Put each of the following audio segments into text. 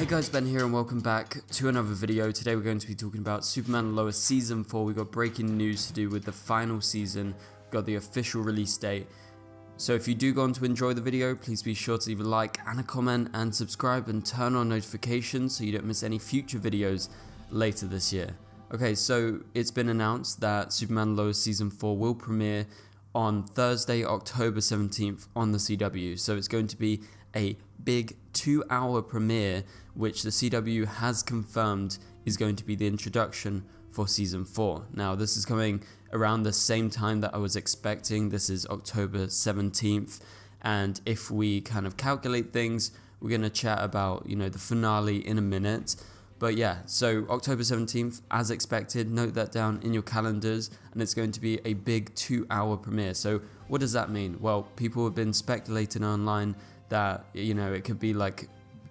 Hey guys, Ben here and welcome back to another video. Today we're going to be talking about Superman and Lois Season 4. We got breaking news to do with the final season. We've got the official release date. So if you do go on to enjoy the video, please be sure to leave a like and a comment and subscribe and turn on notifications so you don't miss any future videos later this year. Okay, so it's been announced that Superman and Lois Season 4 will premiere on Thursday, October 17th on the CW. So it's going to be a big 2-hour premiere, which the CW has confirmed is going to be the introduction for Season 4. Now, this is coming around the same time that I was expecting. This is October 17th. And if we kind of calculate things, we're going to chat about, the finale in a minute. But yeah, so October 17th, as expected, note that down in your calendars, and it's going to be a big 2-hour premiere. So what does that mean? Well, people have been speculating online that, it could be like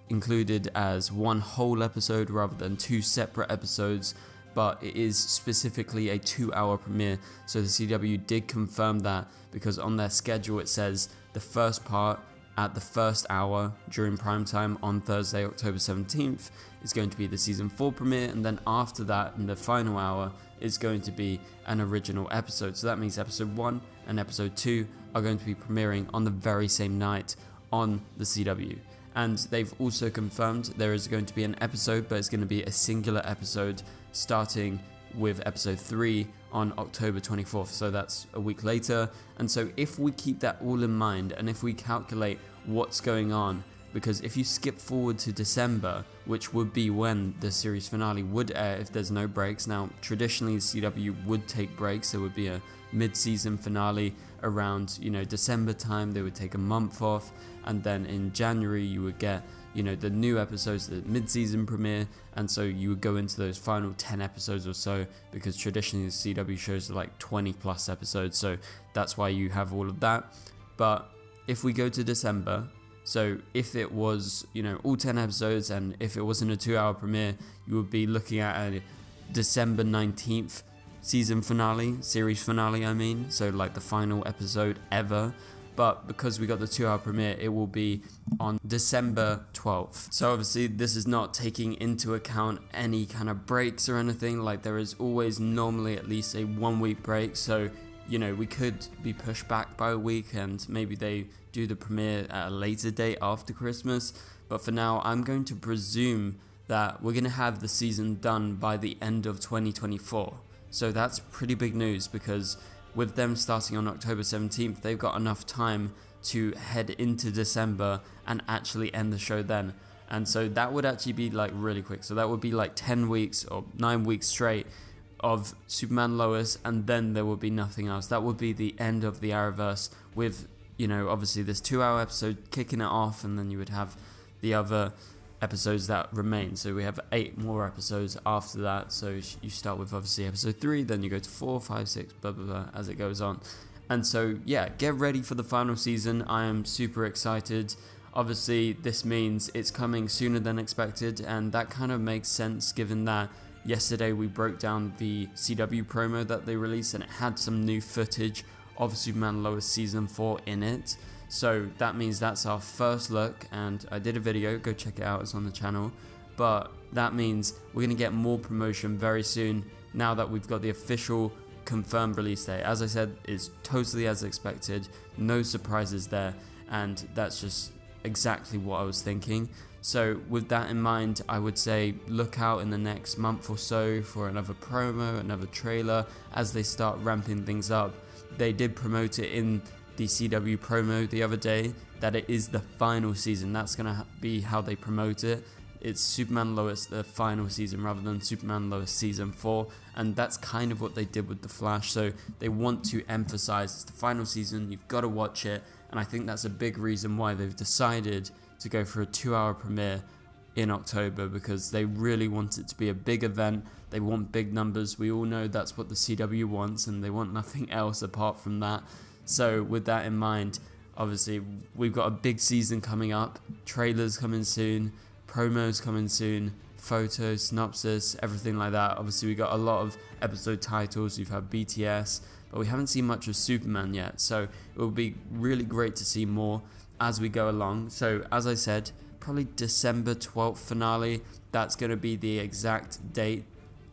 included as one whole episode rather than 2 separate episodes, but it is specifically a 2-hour premiere. So the CW did confirm that because on their schedule it says the first part at the first hour during prime time on Thursday, October 17th is going to be the Season 4 premiere, and then after that, in the final hour, is going to be an original episode. So that means episode 1 and episode 2 are going to be premiering on the very same night on the CW. And they've also confirmed there is going to be an episode, but it's going to be a singular episode starting with episode 3 on October 24th, so that's a week later. And so if we keep that all in mind, and if we calculate what's going on, because if you skip forward to December, which would be when the series finale would air if there's no breaks. Now, traditionally the CW would take breaks. There would be a mid-season finale around, December time. They would take a month off, and then in January you would get the new episodes, the mid-season premiere, and so you would go into those final 10 episodes or so, because traditionally the CW shows are like 20 plus episodes, so that's why you have all of that. But if we go to December, so if it was, all 10 episodes, and if it wasn't a 2-hour premiere, you would be looking at a December 19th season finale, series finale I mean, so like the final episode ever. But because we got the 2-hour premiere, it will be on December 12th. So obviously this is not taking into account any kind of breaks or anything. Like, there is always normally at least a 1-week break. So, we could be pushed back by a week, and maybe they do the premiere at a later date after Christmas. But for now, I'm going to presume that we're going to have the season done by the end of 2024. So that's pretty big news, because with them starting on October 17th, they've got enough time to head into December and actually end the show then. And so that would actually be like really quick. So that would be like 10 weeks or 9 weeks straight of Superman Lois, and then there would be nothing else. That would be the end of the Arrowverse, with, obviously this 2-hour episode kicking it off, and then you would have the other episodes that remain. So we have 8 more episodes after that. So you start with obviously episode 3, then you go to 4, 5, 6, blah blah blah, as it goes on. And so yeah, get ready for the final season. I am super excited. Obviously this means it's coming sooner than expected, and that kind of makes sense given that yesterday we broke down the CW promo that they released, and it had some new footage of Superman Lois Season 4 in it. So that means that's our first look, and I did a video, go check it out, it's on the channel. But that means we're going to get more promotion very soon now that we've got the official confirmed release date. As I said, it's totally as expected, no surprises there, and that's just exactly what I was thinking. So with that in mind, I would say look out in the next month or so for another promo, another trailer, as they start ramping things up. They did promote it in the CW promo the other day that it is the final season. That's going to be how they promote it. It's Superman Lois the final season rather than Superman Lois Season 4, and that's kind of what they did with The Flash. So they want to emphasize it's the final season, you've got to watch it, and I think that's a big reason why they've decided to go for a 2-hour premiere in October, because they really want it to be a big event. They want big numbers. We all know that's what the CW wants, and they want nothing else apart from that. So with that in mind, obviously we've got a big season coming up, trailers coming soon, promos coming soon, photos, synopsis, everything like that. Obviously we got a lot of episode titles. We've had BTS, but we haven't seen much of Superman yet, so it will be really great to see more as we go along. So as I said, probably December 12th finale. That's going to be the exact date,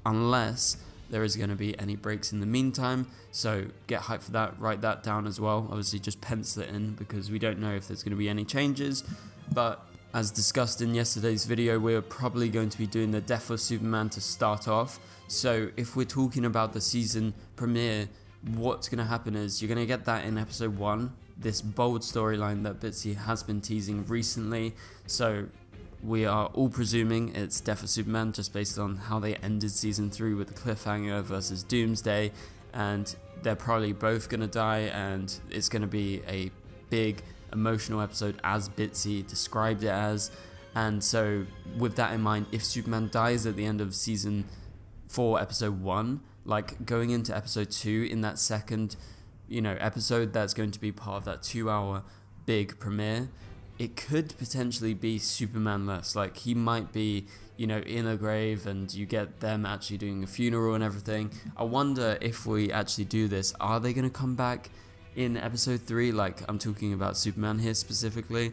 unless there is going to be any breaks in the meantime. So get hyped for that, write that down as well. Obviously just pencil it in, because we don't know if there's going to be any changes. But as discussed in yesterday's video, we're probably going to be doing the Death of Superman to start off. So if we're talking about the season premiere, what's going to happen is you're going to get that in episode 1, this bold storyline that Bitsy has been teasing recently. So we are all presuming it's Death of Superman, just based on how they ended season 3 with the cliffhanger versus Doomsday, and they're probably both going to die, and it's going to be a big emotional episode, as Bitsy described it as. And so with that in mind, if Superman dies at the end of season 4 episode 1, like going into episode 2 in that second episode that's going to be part of that 2-hour big premiere, it could potentially be Superman-less. Like, he might be, in a grave, and you get them actually doing a funeral and everything. I wonder if we actually do this, are they going to come back in episode 3? Like, I'm talking about Superman here specifically.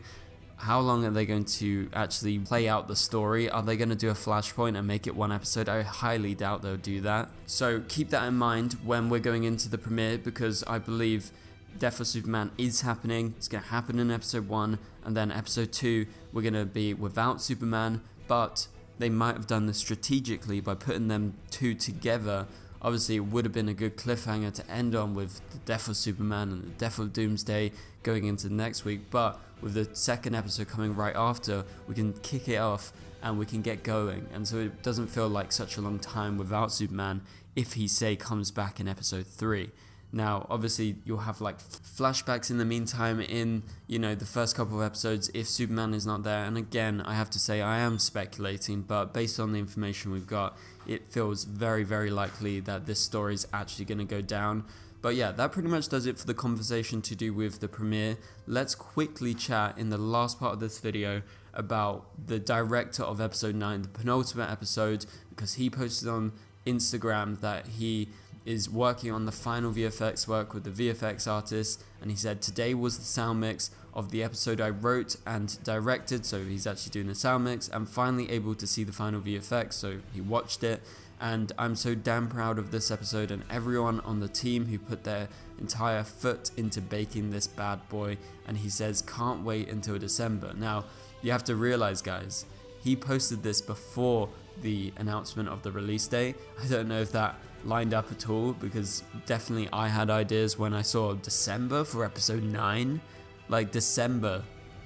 How long are they going to actually play out the story? Are they going to do a flashpoint and make it 1 episode? I highly doubt they'll do that. So keep that in mind when we're going into the premiere, because I believe Death of Superman is happening. It's going to happen in episode 1, and then episode 2 we're going to be without Superman, but they might have done this strategically by putting them two together. Obviously, it would have been a good cliffhanger to end on, with the Death of Superman and the Death of Doomsday going into next week, but with the second episode coming right after, we can kick it off and we can get going, and so it doesn't feel like such a long time without Superman if he, say, comes back in episode 3. Now, obviously, you'll have like flashbacks in the meantime in, the first couple of episodes if Superman is not there. And again, I have to say, I am speculating, but based on the information we've got, it feels very, very likely that this story is actually going to go down. But yeah, that pretty much does it for the conversation to do with the premiere. Let's quickly chat in the last part of this video about the director of episode 9, the penultimate episode, because he posted on Instagram that he is working on the final VFX work with the VFX artist, and he said, today was the sound mix of the episode I wrote and directed. So he's actually doing a sound mix. I'm finally able to see the final VFX, so he watched it, and I'm so damn proud of this episode and everyone on the team who put their entire foot into baking this bad boy. And he says, can't wait until December. Now, you have to realize, guys, he posted this before the announcement of the release date. I don't know if that lined up at all, because definitely I had ideas when I saw December for episode 9. Like, December,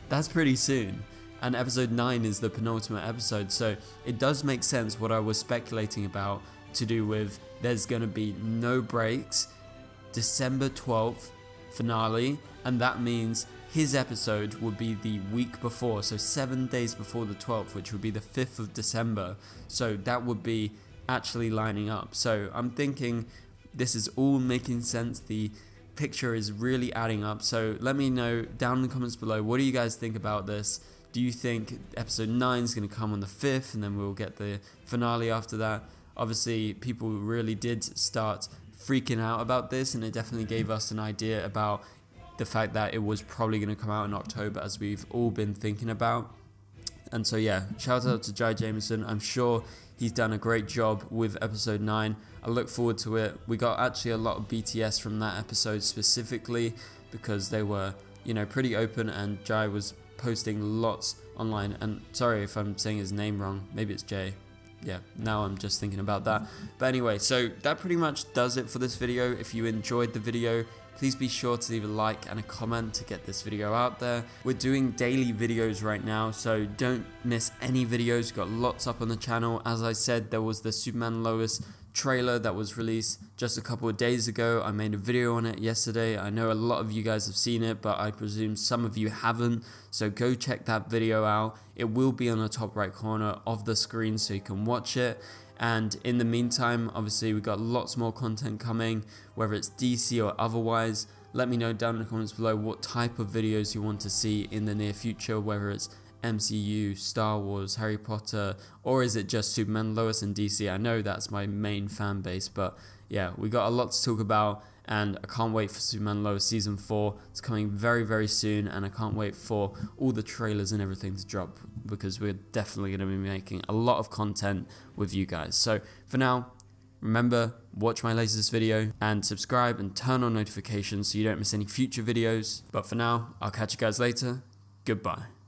that's pretty soon, and episode 9 is the penultimate episode, so it does make sense what I was speculating about, to do with there's going to be no breaks, December 12th finale, and that means his episode would be the week before, so 7 days before the 12th, which would be the 5th of December, so that would be actually lining up. So I'm thinking this is all making sense. The picture is really adding up. So let me know down in the comments below, what do you guys think about this? Do you think episode 9 is going to come on the 5th, and then we'll get the finale after that? Obviously, people really did start freaking out about this, and it definitely gave us an idea about the fact that it was probably going to come out in October, as we've all been thinking about. And so yeah, shout out to Jai Jameson. I'm sure he's done a great job with episode 9. I look forward to it. We got actually a lot of BTS from that episode specifically, because they were, pretty open, and Jai was posting lots online. And sorry if I'm saying his name wrong. Maybe it's Jay. Yeah, now I'm just thinking about that. But anyway, so that pretty much does it for this video. If you enjoyed the video, please be sure to leave a like and a comment to get this video out there. We're doing daily videos right now, so don't miss any videos. We've got lots up on the channel. As I said, there was the Superman Lois trailer that was released just a couple of days ago. I made a video on it yesterday. I know a lot of you guys have seen it, but I presume some of you haven't, so go check that video out. It will be on the top right corner of the screen, so you can watch it. And in the meantime, obviously, we've got lots more content coming, whether it's DC or otherwise. Let me know down in the comments below what type of videos you want to see in the near future, whether it's MCU, Star Wars, Harry Potter, or is it just Superman, Lois, and DC? I know that's my main fan base, but yeah, we got a lot to talk about, and I can't wait for Superman Lois Season 4. It's coming very, very soon, and I can't wait for all the trailers and everything to drop, because we're definitely going to be making a lot of content with you guys. So for now, remember, watch my latest video and subscribe and turn on notifications so you don't miss any future videos. But for now, I'll catch you guys later. Goodbye.